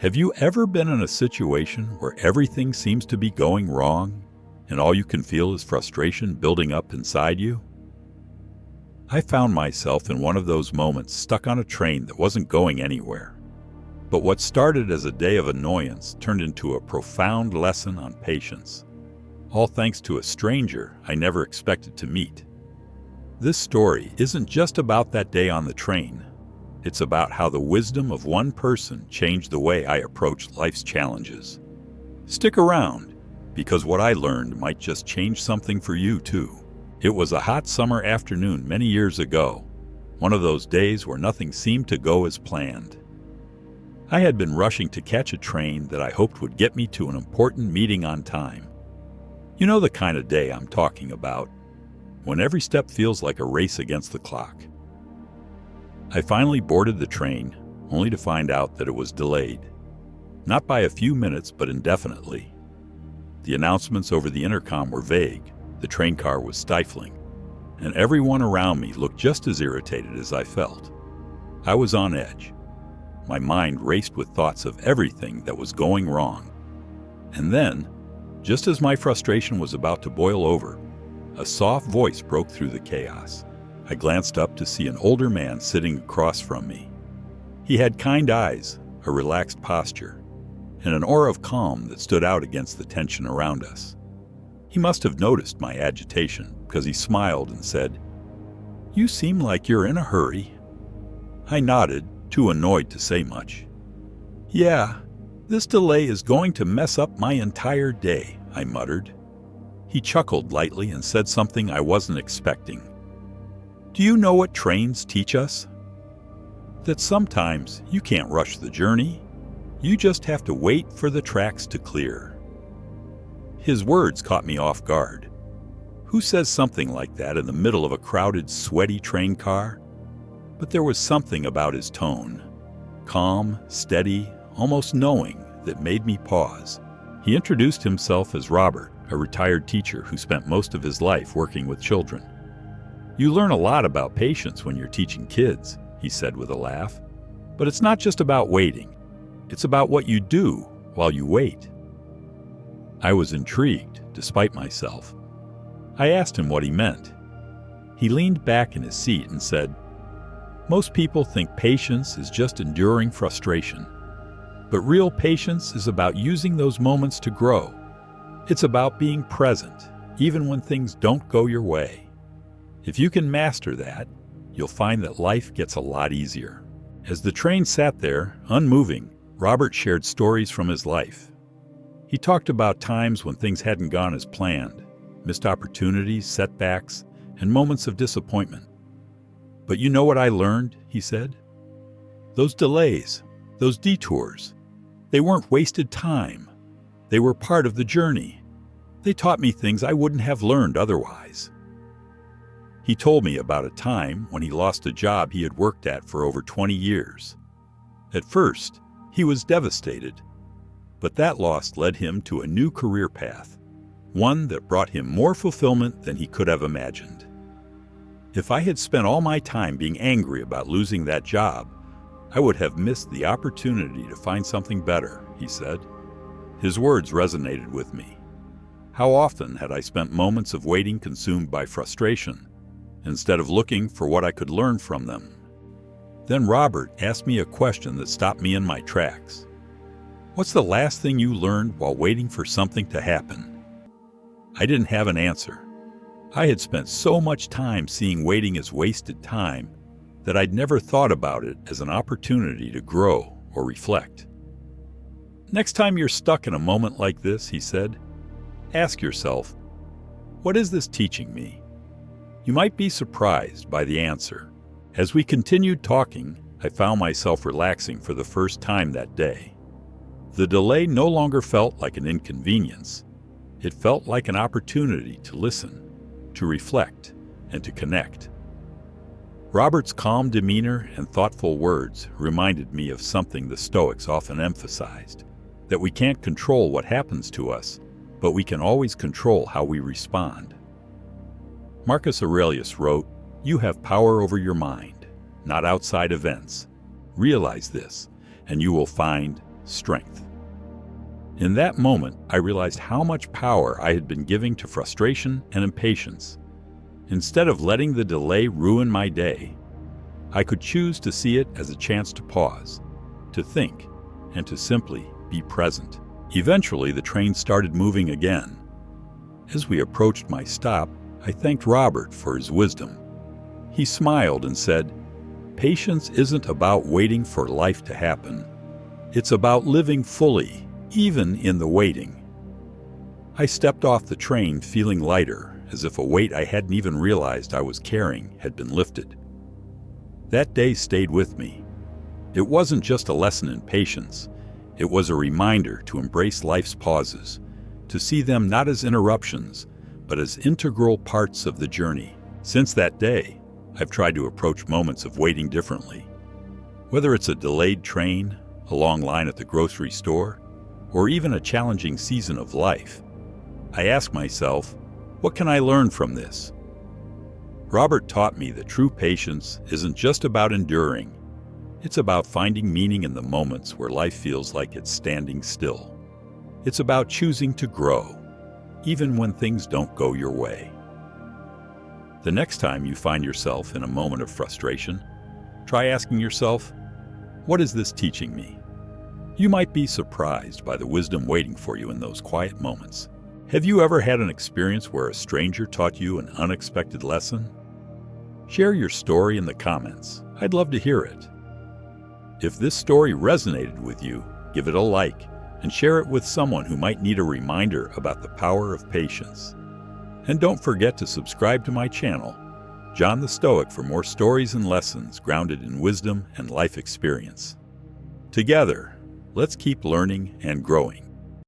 Have you ever been in a situation where everything seems to be going wrong and all you can feel is frustration building up inside you? I found myself in one of those moments, stuck on a train that wasn't going anywhere. But what started as a day of annoyance turned into a profound lesson on patience, all thanks to a stranger I never expected to meet. This story isn't just about that day on the train. It's about how the wisdom of one person changed the way I approach life's challenges. Stick around, because what I learned might just change something for you too. It was a hot summer afternoon many years ago, one of those days where nothing seemed to go as planned. I had been rushing to catch a train that I hoped would get me to an important meeting on time. You know the kind of day I'm talking about, when every step feels like a race against the clock. I finally boarded the train, only to find out that it was delayed. Not by a few minutes, but indefinitely. The announcements over the intercom were vague, the train car was stifling, and everyone around me looked just as irritated as I felt. I was on edge. My mind raced with thoughts of everything that was going wrong. And then, just as my frustration was about to boil over, a soft voice broke through the chaos. I glanced up to see an older man sitting across from me. He had kind eyes, a relaxed posture, and an aura of calm that stood out against the tension around us. He must have noticed my agitation, because he smiled and said, "You seem like you're in a hurry." I nodded, too annoyed to say much. "Yeah, this delay is going to mess up my entire day," I muttered. He chuckled lightly and said something I wasn't expecting. "Do you know what trains teach us? That sometimes you can't rush the journey. You just have to wait for the tracks to clear." His words caught me off guard. Who says something like that in the middle of a crowded, sweaty train car? But there was something about his tone, calm, steady, almost knowing, that made me pause. He introduced himself as Robert, a retired teacher who spent most of his life working with children. "You learn a lot about patience when you're teaching kids," he said with a laugh. "But it's not just about waiting. It's about what you do while you wait." I was intrigued, despite myself. I asked him what he meant. He leaned back in his seat and said, "Most people think patience is just enduring frustration. But real patience is about using those moments to grow. It's about being present, even when things don't go your way. If you can master that, you'll find that life gets a lot easier." As the train sat there, unmoving, Robert shared stories from his life. He talked about times when things hadn't gone as planned, missed opportunities, setbacks, and moments of disappointment. "But you know what I learned," he said? "Those delays, those detours, they weren't wasted time. They were part of the journey. They taught me things I wouldn't have learned otherwise." He told me about a time when he lost a job he had worked at for over 20 years. At first, he was devastated, but that loss led him to a new career path, one that brought him more fulfillment than he could have imagined. "If I had spent all my time being angry about losing that job, I would have missed the opportunity to find something better," he said. His words resonated with me. How often had I spent moments of waiting consumed by frustration, instead of looking for what I could learn from them? Then Robert asked me a question that stopped me in my tracks. "What's the last thing you learned while waiting for something to happen?" I didn't have an answer. I had spent so much time seeing waiting as wasted time that I'd never thought about it as an opportunity to grow or reflect. "Next time you're stuck in a moment like this," he said, "ask yourself, what is this teaching me?" You might be surprised by the answer. As we continued talking, I found myself relaxing for the first time that day. The delay no longer felt like an inconvenience. It felt like an opportunity to listen, to reflect, and to connect. Robert's calm demeanor and thoughtful words reminded me of something the Stoics often emphasized, that we can't control what happens to us, but we can always control how we respond. Marcus Aurelius wrote, "You have power over your mind, not outside events. Realize this, and you will find strength. In that moment, I realized how much power I had been giving to frustration and impatience. Instead of letting the delay ruin my day, I could choose to see it as a chance to pause, to think, and to simply be present. Eventually, the train started moving again. As we approached my stop, I thanked Robert for his wisdom. He smiled and said, "Patience isn't about waiting for life to happen. It's about living fully, even in the waiting." I stepped off the train feeling lighter, as if a weight I hadn't even realized I was carrying had been lifted. That day stayed with me. It wasn't just a lesson in patience. It was a reminder to embrace life's pauses, to see them not as interruptions, but as integral parts of the journey. Since that day, I've tried to approach moments of waiting differently. Whether it's a delayed train, a long line at the grocery store, or even a challenging season of life, I ask myself, what can I learn from this? Robert taught me that true patience isn't just about enduring. It's about finding meaning in the moments where life feels like it's standing still. It's about choosing to grow, even when things don't go your way. The next time you find yourself in a moment of frustration, try asking yourself, what is this teaching me? You might be surprised by the wisdom waiting for you in those quiet moments. Have you ever had an experience where a stranger taught you an unexpected lesson? Share your story in the comments. I'd love to hear it. If this story resonated with you, give it a like and share it with someone who might need a reminder about the power of patience. And don't forget to subscribe to my channel, John the Stoic, for more stories and lessons grounded in wisdom and life experience. Together, let's keep learning and growing.